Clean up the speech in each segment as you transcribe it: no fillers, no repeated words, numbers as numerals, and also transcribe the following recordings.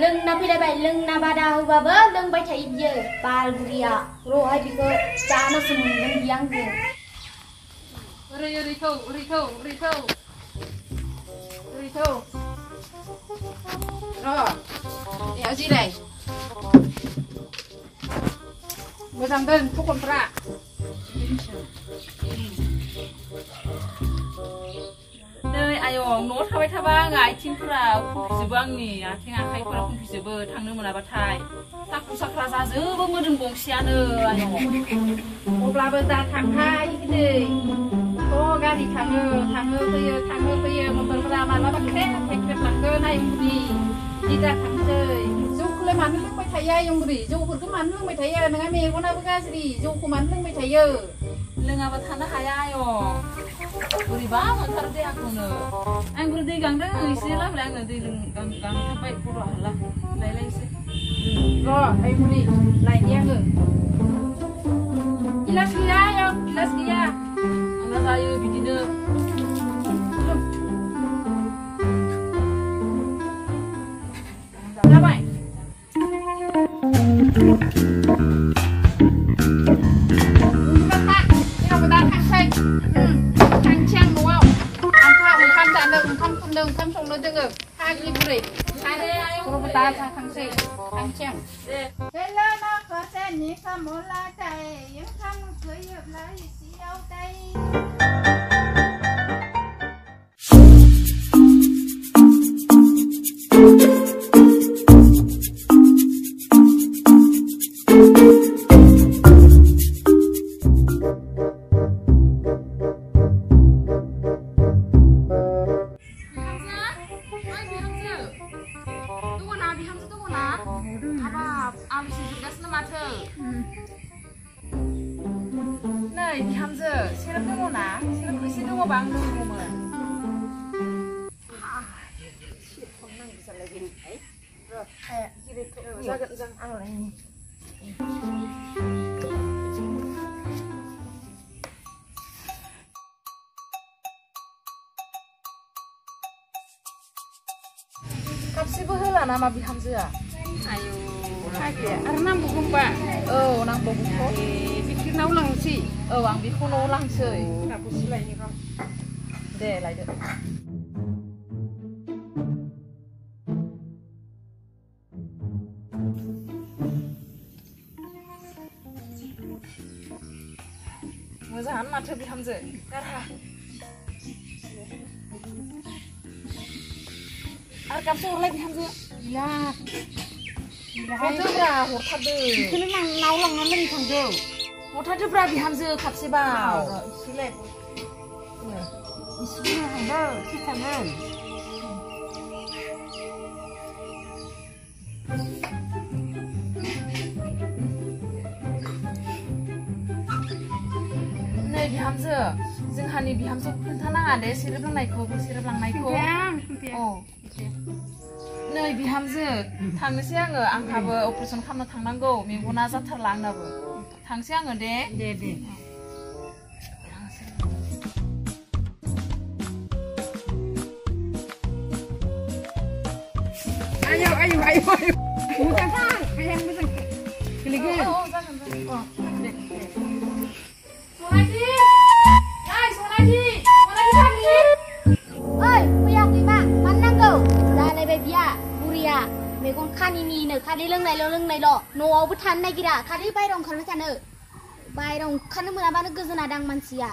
लोंना फैलायबाय लोंना बादा होबाबो लोंबाय थायो बियो बाल बुरिया रहाय बिखौ जानोसो मोनगोन बियो आंजों ओरै थौ र' जिराय मोजां दोन फखनफ्रा नै आयं न'आव थाबाय थाबा आङो आथिंफोरा खुंफिजोबो आंनि आथिं आखाइफोरा खुंफिजोबो थांनो मोनाबाथाय साख्रु साख्रा जाजोबो मोदोम गंसेयानो आयं अब्लाबो दा थांहाय दिनै गारि थाङो फैयो मटरफोरा मालाबा ख्रेब लांगोन आयं बुरि दिदा थांसै जौखौलाय मानो लोंबाय थायो आयं बुरि जौफोरखौ मानो लोंबाय थायो नोंहा मेगनाबो गाज्रि जौखौ मानो लोंबाय थायो लोङाबा थानो हाया आयं बोरैबा मोनथारो देहाखौनो आं बुरि दै गांदों एसे लाबोलाय आङो दै गांथाबबाय खर' हाला लायलायसै र' आयं बुरि लायनि आङो गिलास गैया आयं गिलास गैया आंना जायो बिदिनो जाबाय ओंखाम संनो जोङो फाग्लि बुरै दा थांसै थांसें हेलो माखासेनि खामला थाय ओंखाम फैयोब्ला इसेयाव थाय नै बिहामजो सेरेब दङ ना सेरेब एसे दङबा आं लोंगौमोन खापसेबो होला नामा बिहामजोआ आयु आरो नांबावगौ होनबा औ नांबावगौथ' बिखिनाव लांसै औ आं बेखौ न'आव लांसै दे लायदो मोजाङानो माथो बिहामजो गारहा आरो कापसे हरलाय बिहामजो गैया हरदोब्रा हरथारदो बेखौनो नाव लांनानै ओरै थांदो हरथारदोब्रा बिहामजो खापसेबाव एसेलाय एसे थांदो थैखागोन नै बिहामजो जोंहानि बिहामजोखौ खोन्थानाङा दे सेरेब लोंनायखौ सेरेब लांनायखौ नै बिहामजो थांनोसै आङो आंहाबो अपारेसन खालामनो थांनांगौ मेगना जाथारला आंनाबो थांसै आङो दे आयौ मोजां थां आयं मोजां गोलैगोन जागोन मेगन खानिनिनो खालि लोंनायल' न'आवबो थानो नागिरा खालि बायरायाव ओंखारबाय थानो बायरायाव ओंखारनो मोनाबानो गोजोना दां मानसिया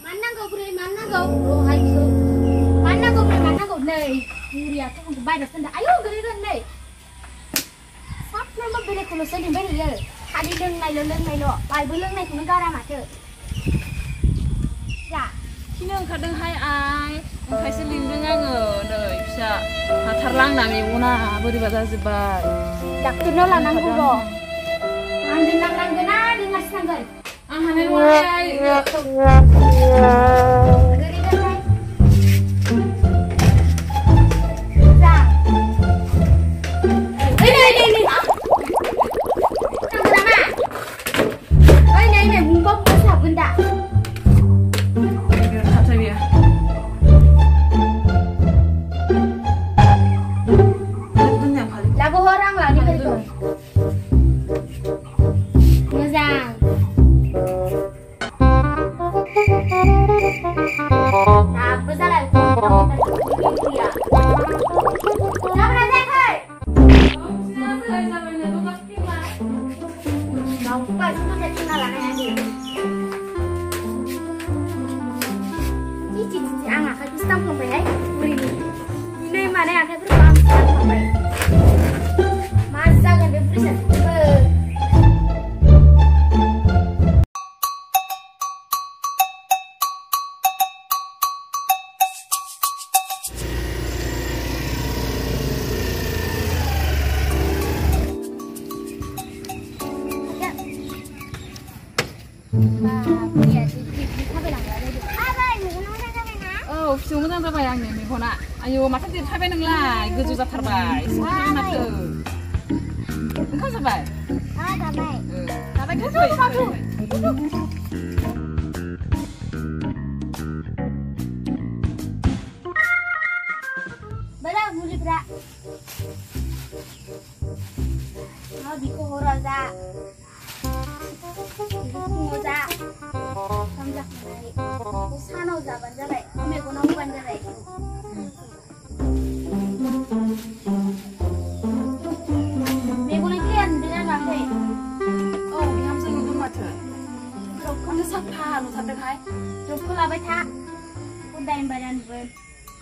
मानो नांगौ बुरै मानो नांगौ रहायखौ मानो नांगौ बुरै मानो नांगौ नै बुरियाथ' आंखौ बायरायाव दोनदों आयौ गोलैगोन नै साफ्रोमबो बेलेगखौल'सो लिंबाय थायो खालि लोंनायल' बायबो लोंनायखौनो गारा माथो जा खिनो ओंखारदोंहाय आं ओंखायसो लिंदों आङो नै फिसा हाथारला आंना मेगना बोरैबा जाजोब्बाय डाक्टरनाव लानांगौ र' आं दोननांगोन ना दोनगासिनो थांगोन आं हानाय नङाहाय जाथायफोरखौ आं सानखांबाय मा जागोन बे फैसाजोंबो फिसौ मोजां जाबाय आंनि मेगना आयौ माथो देरथारबाय नोंलाय गोजौ जाथारबाय सिगां माथो ओंखाम जाबाय जाबाय जाबाय माथो बेला मुलिफ्रा बिखौ हराव जा फुङाव जा ओंखाम जाखांनानै सानाव जाबानो जाबाय मेगनाव होबानो जाबाय मेगना क्लियार नुदों नामाखै औ बिहामजो नुदों माथो ड्रपखौनो साफा नुथारदोंहाय ड्रपखौ लाबाय था हदाय होनबाय नुगोन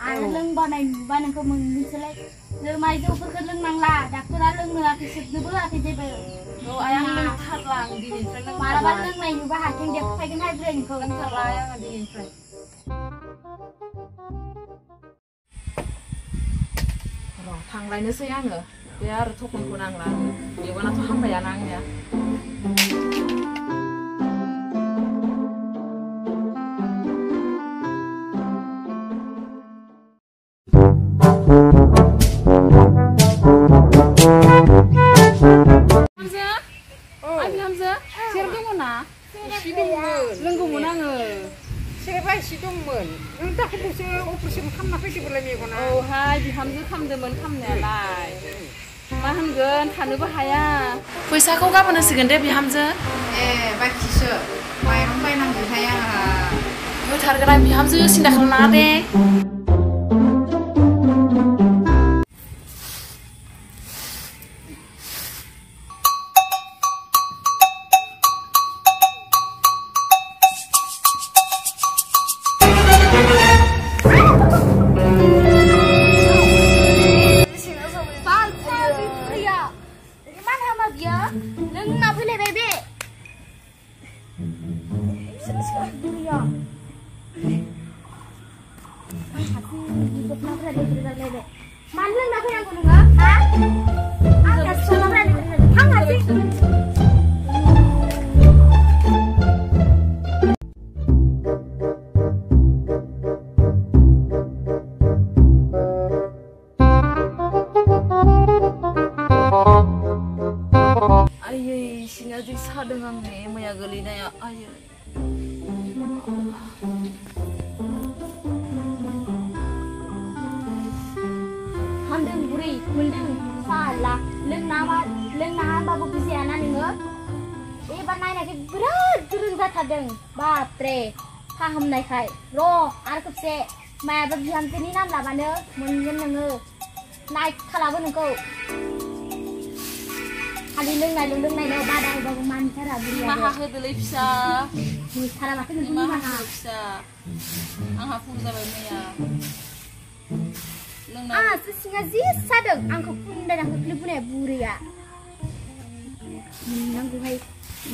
आरो लोंबानाय नुबा नोंखौ मोननोसैलाय जुमाय जौफोरखौ लोंनांला डाक्टरा लोंनो होआखै सोबनोबो होआखै जेबो औ आं लोंथारला आं दिनैनिफ्राय मालाबा लोंनाय नुबा हाथिं देखायगोनहाय ब्रेनखौ लोंथारला आङो दिनैनिफ्राय र' थांलायनोसै आङो बे आरो थखनखौ नांला मेगनाथ' हामबायानो आंनिया लोंगौमोन आङो सेरेबा एसे दंमोन नों दाखालिसो अपारेसन खालामना फैदोंमोनलाय मेगना औहाय बिहामजो खालामदोंमोन खालामनायालाय मा होनगोन थानोबो हाया फैसाखौ गाबोन होसिगोन दे बिहामजो ए बाखिसो माइरं बायनांगौहाय आंहा होथारगोन आं बिहामजो सिन्था खालामनाङा दे Neng boleh bebe. Mana nak yang gunung ah? Angkat semua berani. Angkat sih. Singa sadeng angge maya gelina ayo handeng buri mendeng salah leng babu buziana nengok banai nak berat turun zatadeng bapre paham naik kai ro arkep se maya bagian sini nam labane mungen nengok naik kalabu nengko Kali leng naik badai baru mancara beli. Maha hedulai bisa. Cara makan itu maha bisa. Angha pun sampai maya. Sesinga zis sadeng angka pun dan angka klip pun buri ya. Nanggu hai.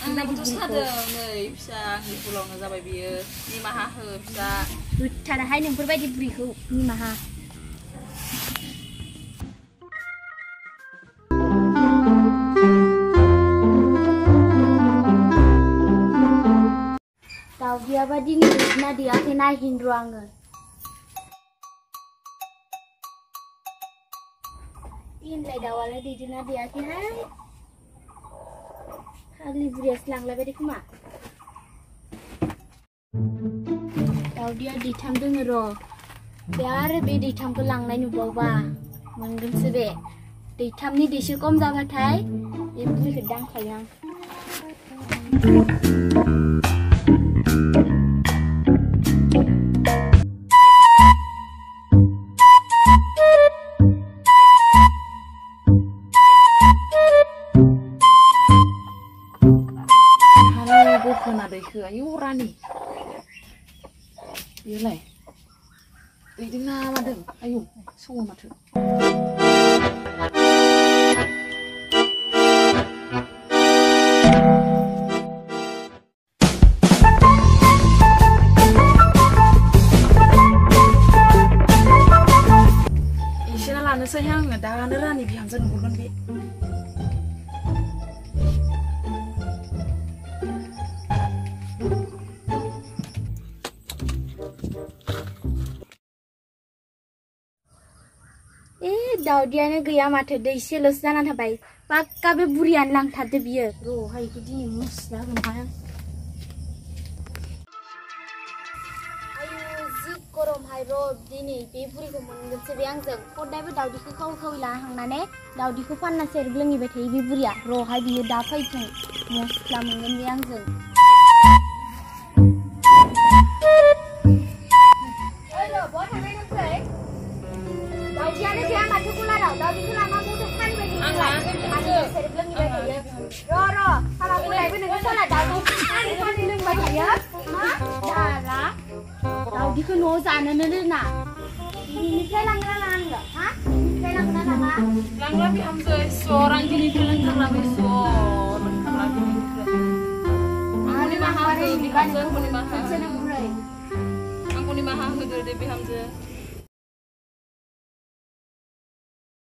Angka tu sadeng bisa di pulau sampai biar. Ni maha bisa. Cara hai yang berbeda buri hu ni maha. Tahu dia badi ni, dia kena hindruangan. Ini lagi dawalnya di sana dia kena. Kali berias lang lagi kemana? Tahu dia ditam dengar. Biar be ditam ke lang lain bawa. Mungkin sebe. Ditam ni disukom zaman thai. Ibu sedang sayang. Ayo rani, iya lah. Ini nama deng, ayo, semua macam. रोंखायो आङो दानो रानि बिहामजो नुहुरगोन बे दाउदियानो गैया माथो दै एसेल'सो जाना थाबाय पाक्का बे बुरियानो लांथारदो बियो र'हाय इखौ दिनै मुस्ला होनोहाय आयु जि गरमहाय र' दिनै बे बुरिखौ मोनगोनसो बे आंजों हदायबो दाउदैखौ खावै लाना थांनानै दाउदैखौ फानना सेरेब लोंहैबाय थायो बे बुरिया र'हाय बियो दा फैथों मुस्ला मोनगोन बे आंजों दाउदियानो गैया माथो गलाराव दाउदैखौ लाना बबाव फानबाय थायो सेरेब लोंहैबाय थायो र' साला गलायबो नोङो साला दाउदै फानै लोंबाय थायो मा दाला दाउदैखौ न'आव जानोनो रोङा बिनिफ्राय लांना लाङा आङो हा बिनिफ्राय लांना लाङा लांला बिहामजो सर आं दिनैनिफ्राय लोंथारला बे सर लोंथारला दिनैनिफ्राय आंखौ निमाहा हो बिहामजो आंखौ निमाहा हो दे बिहामजो